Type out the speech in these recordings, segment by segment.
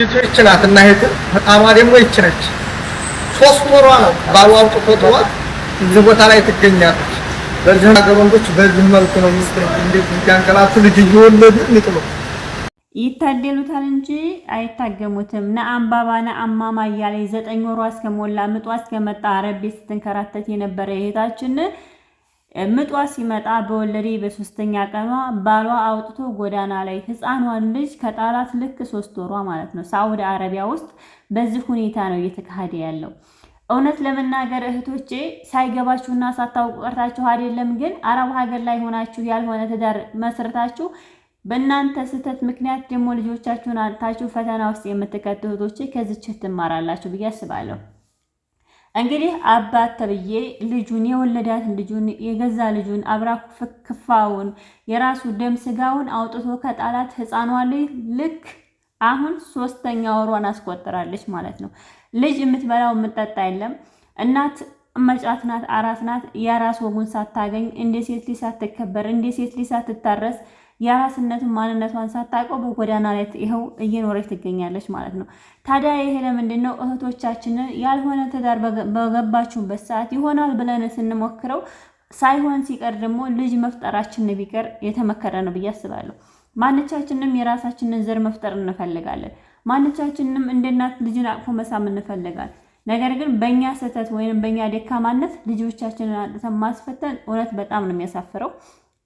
ይችላል እና ይሄ በጣም ደግሞ ይችላል 3 ወሯ ነው ባሏ አውጥቶቷ እዚህ ቦታ ላይ ትገኛለች። በዚህ ሀገር ወንዶች በዚህ መልኩ ነው ያንቀላቱ ልጅ እየወለዱ ይጥሉ ይታደሉታል እንጂ አይታገሙትም። ነአምባባ ነአማማ እያለ 9 ወሯ እስከሞላ ምጧ እስከመጣ አረብ ስትንከራተት የነበረ እህታችን ምጧ ሲመጣ በወለዴ በ3ኛ ቀኗ ባሏ አውጥቶ ጎዳና ላይ ህፃኗን ልጅ ከጣላት ልክ 3 ወሯ ማለት ነው። ሳዑዲ አረቢያ ውስጥ በዚህ ሁኔታ ነው እየተካሄደ ያለው። እውነት ለመናገር እህቶቼ ሳይገባችሁና ሳታውቁ ቀርታችሁ አይደለም፣ ግን አረብ ሀገር ላይ ሆናችሁ ያልሆነ ትዳር መስርታችሁ በእናንተ ስህተት ምክንያት ደግሞ ልጆቻችሁን አጥታችሁ ፈተና ውስጥ የምትከቱ እህቶቼ ከዚች ትማራላችሁ ብዬ አስባለሁ። እንግዲህ አባት ተብዬ ልጁን የወለዳት ልጁን የገዛ ልጁን አብራክ ፍክፋውን የራሱ ደም ስጋውን አውጥቶ ከጣላት ህፃኗ ልክ አሁን 3ኛ ወሯን አስቆጥራለች ማለት ነው። ልጅ የምትበላው የምትጠጣ የለም። እናት መጫት ናት፣ አራስ ናት። የራስ ወጉን ሳታገኝ እንደ ሴት ልጅ ሳትከበር እንደ ሴት ልጅ ሳትታረስ የራስነቱን ማንነቷን ሳታውቀው በጎዳና ላይ ይኸው እየኖረች ትገኛለች ማለት ነው። ታዲያ ይሄ ለምንድን ነው? እህቶቻችንን ያልሆነ ትዳር በገባችሁበት ሰዓት ይሆናል ብለን ስንሞክረው ሳይሆን ሲቀር ደግሞ ልጅ መፍጠራችን ቢቀር የተመከረ ነው ብዬ አስባለሁ። ማንቻችንም የራሳችንን ዘር መፍጠር እንፈልጋለን። ማንቻችንም እንደ እናት ልጅን አቅፎ መሳም እንፈልጋለን። ነገር ግን በእኛ ስህተት ወይም በእኛ ደካማነት ልጆቻችንን አጥተን ማስፈተን እውነት በጣም ነው የሚያሳፍረው።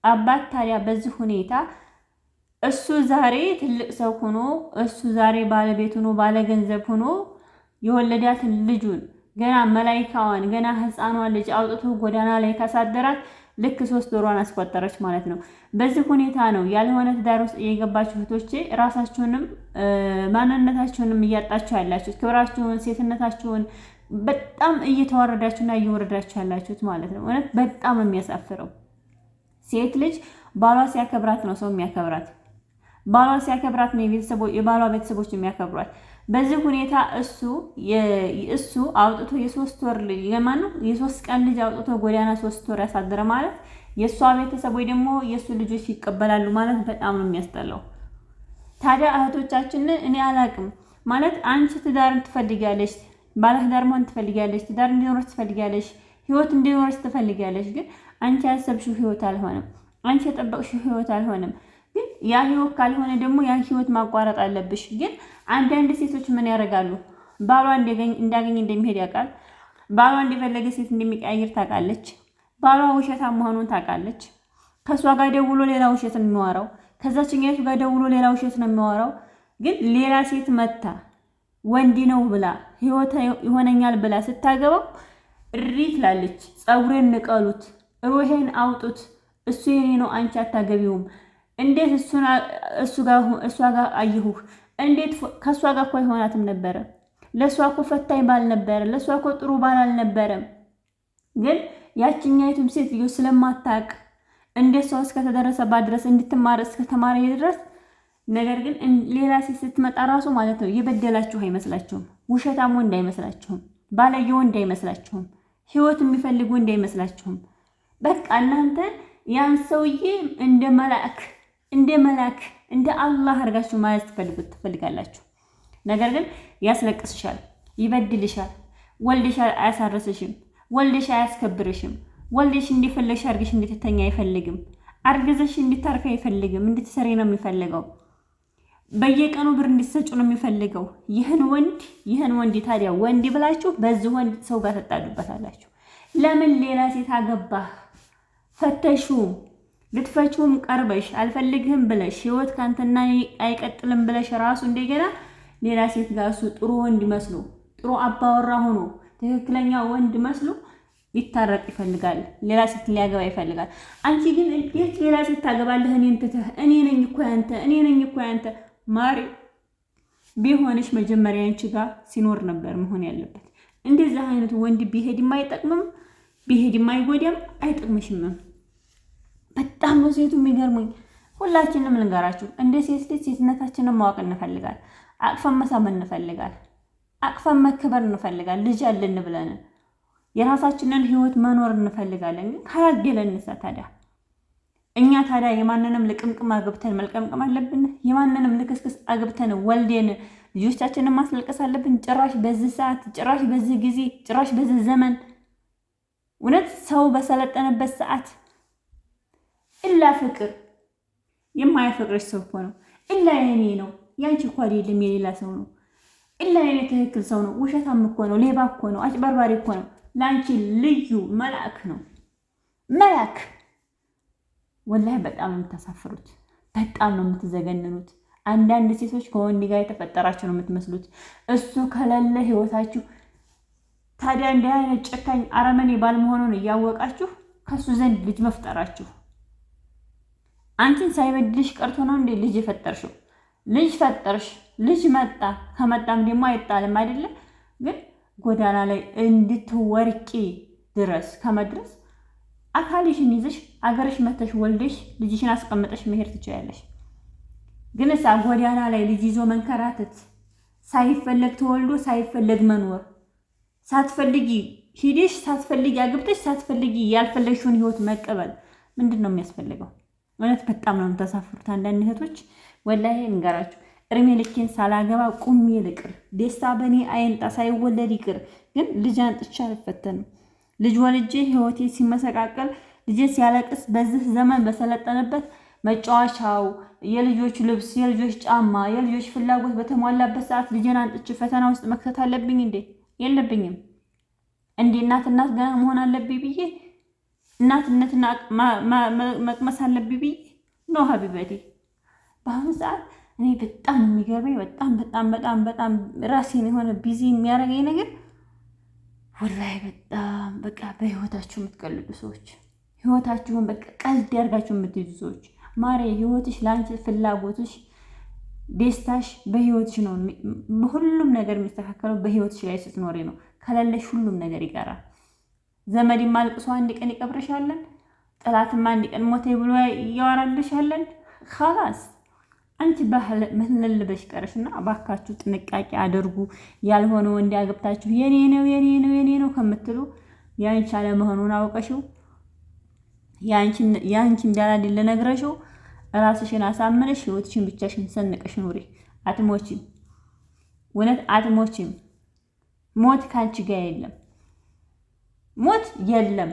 አባት ታዲያ በዚህ ሁኔታ እሱ ዛሬ ትልቅ ሰው ሆኖ እሱ ዛሬ ባለቤት ሆኖ ባለገንዘብ ሆኖ የወለዳትን ልጁን ገና መላይካዋን ገና ህፃኗን ልጅ አውጥቶ ጎዳና ላይ ካሳደራት ልክ 3 ወሯን አስቆጠረች ማለት ነው። በዚህ ሁኔታ ነው ያልሆነ ትዳር ውስጥ የገባችሁ እህቶቼ ራሳችሁንም ማንነታችሁንም እያጣችሁ ያላችሁት፣ ክብራችሁን ሴትነታችሁን በጣም እየተዋረዳችሁና እየወረዳችሁ ያላችሁት ማለት ነው። እውነት በጣም የሚያሳፍረው ሴት ልጅ ባሏ ሲያከብራት ነው ሰው የሚያከብራት። ባሏ ሲያከብራት ነው የባሏ ቤተሰቦች የሚያከብሯት። በዚህ ሁኔታ እሱ አውጥቶ የ3 ወር ልጅ የማን ነው የ3 ቀን ልጅ አውጥቶ ጎዳና 3 ወር ያሳደረ ማለት የሷ ቤተሰቦች ደግሞ የሱ ልጆች ይቀበላሉ ማለት በጣም ነው የሚያስጠላው። ታዲያ እህቶቻችን እኔ አላቅም ማለት አንቺ ትዳርን ትፈልጊያለሽ፣ ባለ ትዳር መሆን ትፈልጊያለሽ፣ ትዳር እንዲኖርሽ ትፈልጊያለሽ፣ ህይወት እንዲኖርሽ ትፈልጊያለሽ። ግን አንቺ ያሰብሽው ህይወት አልሆነም፣ አንቺ የጠበቅሽው ህይወት አልሆነም። ግን ያ ህይወት ካልሆነ ደግሞ ያ ህይወት ማቋረጥ አለብሽ። ግን አንዳንድ ሴቶች ምን ያደርጋሉ? ባሏ እንዳገኝ እንደሚሄድ ያውቃል። ባሏ እንደፈለገ ሴት እንደሚቀያየር ታውቃለች። ባሏ ውሸታም መሆኑን ታውቃለች። ከሷ ጋር ደውሎ ሌላ ውሸት ነው የሚያወራው፣ ከዛችኛቱ ጋር ደውሎ ሌላ ውሸት ነው የሚያወራው። ግን ሌላ ሴት መታ ወንድ ነው ብላ ህይወት ይሆነኛል ብላ ስታገባው እሪ ትላለች። ፀጉሬን ንቀሉት፣ ሩሄን አውጡት፣ እሱ የኔ ነው አንቺ አታገቢውም። እንዴት እሷ ጋር አየሁህ? እንዴት ከሷ ጋር እኮ አይሆናትም ነበረ። ለሷ እኮ ፈታኝ ባል ነበረ፣ ለሷ እኮ ጥሩ ባል አልነበረም። ግን ያችኛይቱም ሴትዮ ስለማታውቅ እንዴት ሰው እስከተደረሰባት ድረስ እንድትማር እስከተማረ ድረስ ነገር ግን ሌላ ሴት ስትመጣ ራሱ ማለት ነው የበደላችሁ አይመስላችሁም። ውሸታም ወንድ አይመስላችሁም። ባለየ ወንድ አይመስላችሁም። ህይወት የሚፈልጉ እንዳይመስላችሁም። በቃ እናንተ ያን ሰውዬ እንደ መላክ እንደ አላህ አድርጋችሁ ማለት ትፈልጋላችሁ። ነገር ግን ያስለቅስሻል፣ ይበድልሻል። ወልደሽ አያሳረስሽም፣ ወልደሽ አያስከብርሽም። ወልደሽ እንዲፈለግሽ አድርገሽ እንድትተኛ አይፈልግም። አርግዘሽ እንድታርካ አይፈልግም። እንድትሰሪ ነው የሚፈልገው። በየቀኑ ብር እንድትሰጩ ነው የሚፈልገው። ይህን ወንድ ታዲያ ወንድ ብላችሁ በዚህ ወንድ ሰው ጋር ተጣዱበታላችሁ። ለምን ሌላ ሴት አገባህ? ፈተሹም ልትፈቹም ቀርበሽ አልፈልግህም ብለሽ ህይወት ካንተና አይቀጥልም ብለሽ ራሱ እንደገና ሌላ ሴት ጋር እሱ ጥሩ ወንድ መስሎ ጥሩ አባወራ ሆኖ ትክክለኛ ወንድ መስሎ ሊታረቅ ይፈልጋል። ሌላ ሴት ሊያገባ ይፈልጋል። አንቺ ግን እንዴት ሌላ ሴት ታገባለህ? እኔን ትተህ እኔ ነኝ እኮ ያንተ ማሪ ቢሆንሽ መጀመሪያ አንቺ ጋር ሲኖር ነበር መሆን ያለበት። እንደዚህ አይነት ወንድ ቢሄድም አይጠቅምም፣ ቢሄድም አይጎዳም፣ አይጠቅምሽም። በጣም ነው ሴቱ የሚገርሙኝ። ሁላችንም ልንገራችሁ፣ እንደ ሴት ልጅ ሴትነታችንን ማወቅ እንፈልጋል። አቅፈን መሳም እንፈልጋል። አቅፈን መከበር እንፈልጋል። ልጅ አለን ብለን የራሳችንን ህይወት መኖር እንፈልጋለን። ግን ካላገለንሳ ታዲያ እኛ ታዲያ የማንንም ልቅምቅም አግብተን መልቀምቀም አለብን? የማንንም ልክስክስ አግብተን ወልዴን ልጆቻችንን ማስለቀስ አለብን? ጭራሽ በዚህ ሰዓት፣ ጭራሽ በዚህ ጊዜ፣ ጭራሽ በዚህ ዘመን እውነት ሰው በሰለጠነበት ሰዓት ኢላ ፍቅር የማያፈቅርሽ ሰው እኮ ነው። ኢላ የኔ ነው ያንቺ እኮ አይደለም የሌላ ሰው ነው። ኢላ የኔ ትክክል ሰው ነው። ውሸታም እኮ ነው፣ ሌባ እኮ ነው፣ አጭበርባሪ እኮ ነው። ለአንቺ ልዩ መልአክ ነው። መልአክ ወላሂ በጣም ነው የምታሳፍሩት፣ በጣም ነው የምትዘገንኑት። አንዳንድ ሴቶች ከወንድ ጋር የተፈጠራችሁ ነው የምትመስሉት። እሱ ከሌለ ህይወታችሁ ታዲያ እንዲህ አይነት ጨካኝ አረመኔ ባልመሆኑን እያወቃችሁ ከሱ ዘንድ ልጅ መፍጠራችሁ አንቺን ሳይበድልሽ ቀርቶ ነው እንዴ ልጅ የፈጠርሽው? ልጅ ፈጠርሽ፣ ልጅ መጣ። ከመጣም ደግሞ አይጣልም አይደለ? ግን ጎዳና ላይ እንድትወርቂ ድረስ ከመድረስ አካልሽን ይዘሽ አገርሽ መተሽ ወልደሽ ልጅሽን አስቀምጠሽ መሄድ ትችያለሽ። ግን እሳ ጎዳና ላይ ልጅ ይዞ መንከራተት፣ ሳይፈለግ ተወልዶ ሳይፈለግ መኖር፣ ሳትፈልጊ ሂደሽ ሳትፈልጊ አግብተሽ ሳትፈልጊ ያልፈለግሽውን ህይወት መቀበል ምንድን ነው የሚያስፈልገው? እውነት በጣም ነው የምታሳፍሩት አንዳንድ እህቶች። ወላሂ እንገራችሁ እርሜ ልኬን ሳላገባ ቁሜ ልቅር፣ ደስታ በእኔ አይንጣ፣ ሳይወለድ ይቅር። ግን ልጅ አንጥቼ አልፈተንም። ልጅ ወልጄ ህይወቴ ሲመሰቃቀል፣ ልጄ ሲያለቅስ፣ በዚህ ዘመን በሰለጠነበት መጫወቻው የልጆች ልብስ፣ የልጆች ጫማ፣ የልጆች ፍላጎት በተሟላበት ሰዓት ልጄን አንጥቼ ፈተና ውስጥ መክተት አለብኝ እንዴ? የለብኝም። እንዴ እናት ገና መሆን አለብኝ ብዬ እናትነትና መቅመስ አለብኝ ብዬ ነው ሀቢበቴ። በአሁኑ ሰዓት እኔ በጣም የሚገርመኝ በጣም ራሴን የሆነ ቢዚ የሚያደርገኝ ነገር ወላሂ በጣም በቃ በህይወታችሁ የምትቀልዱ ሰዎች፣ ህይወታችሁን በቃ ቀልድ ያርጋችሁ የምትይዙ ሰዎች። ማሬ ህይወትሽ ለአንቺ ፍላጎትሽ፣ ደስታሽ በህይወትሽ ነው። ሁሉም ነገር የሚስተካከለው በህይወትሽ ላይ ስትኖሪ ነው። ከሌለሽ ሁሉም ነገር ይቀራል። ዘመድም አልቅሶ አንድ ቀን ይቀብርሻለን፣ ጠላትም አንድ ቀን ሞተ ብሎ እያወራልሻለን። ኸላስ አንቺ መህለል በሽ ቀረሽና እባካችሁ ጥንቃቄ አድርጉ። ያልሆነው እንዲያገብታችሁ የኔ ነው ከምትሉ ያንቺ አለመሆኑን አውቀሽው ያንቺ እንዳላደለ ነግረሽው ራስሽን አሳምነሽ ህይወትሽን ብቻሽን ሰንቀሽ ኑሪ። አትሞቺም፣ እውነት አትሞቺም። ሞት ካንቺ ጋር የለም፣ ሞት የለም።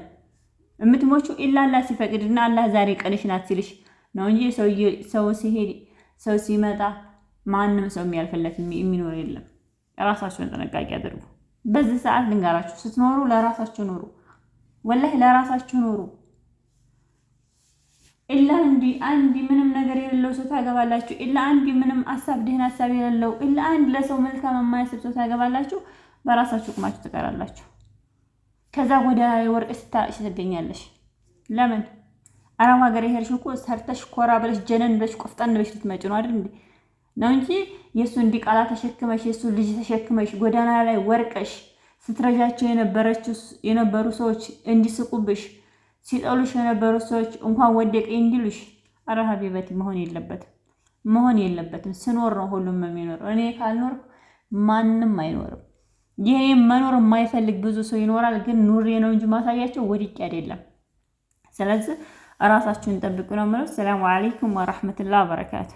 የምትሞቹ ኢላ አላህ ሲፈቅድና አላህ ዛሬ ቀንሽ ናት ሲልሽ ነው እንጂ ሰው ሲሄድ ሰው ሲመጣ ማንም ሰው የሚያልፍለት የሚኖር የለም። ራሳችሁን ጥንቃቄ አድርጉ። በዚህ ሰዓት ልንገራችሁ፣ ስትኖሩ ለራሳችሁ ኑሩ። ወላሂ ለራሳችሁ ኑሩ። ኢላ አንዲ ምንም ነገር የሌለው ሰው ታገባላችሁ። ኢላ አንዲ ምንም ደህና ሀሳብ የሌለው ኢላ አንድ ለሰው መልካም የማያስብ ሰው ታገባላችሁ። በራሳችሁ ቁማችሁ ትቀራላችሁ። ከዛ ጎዳና ላይ ወርቅ ስታጭ ትገኛለሽ። ለምን አረብ ሀገር የሄድሽ እኮ ሰርተሽ ኮራ ብለሽ ጀነን ብለሽ ቆፍጣን ብለሽ ልትመጪ ነው አይደል እንዴ? ነው እንጂ የሱ እንዲቃላ ተሸክመሽ የሱ ልጅ ተሸክመሽ ጎዳና ላይ ወርቀሽ ስትረጃቸው የነበሩ ሰዎች እንዲስቁብሽ፣ ሲጠሉሽ የነበሩ ሰዎች እንኳን ወደቀ እንዲሉሽ። አረ ሀቢበቲ መሆን የለበትም። ስኖር ነው ሁሉም የሚኖር። እኔ ካልኖር ማንም አይኖርም። ይሄ መኖር የማይፈልግ ብዙ ሰው ይኖራል። ግን ኑሬ ነው እንጂ ማሳያቸው ወድቄ አይደለም። ስለዚህ ራሳችሁን ጠብቁ ነው ማለት። ሰላም አለይኩም ወራህመቱላሂ ወበረካቱ።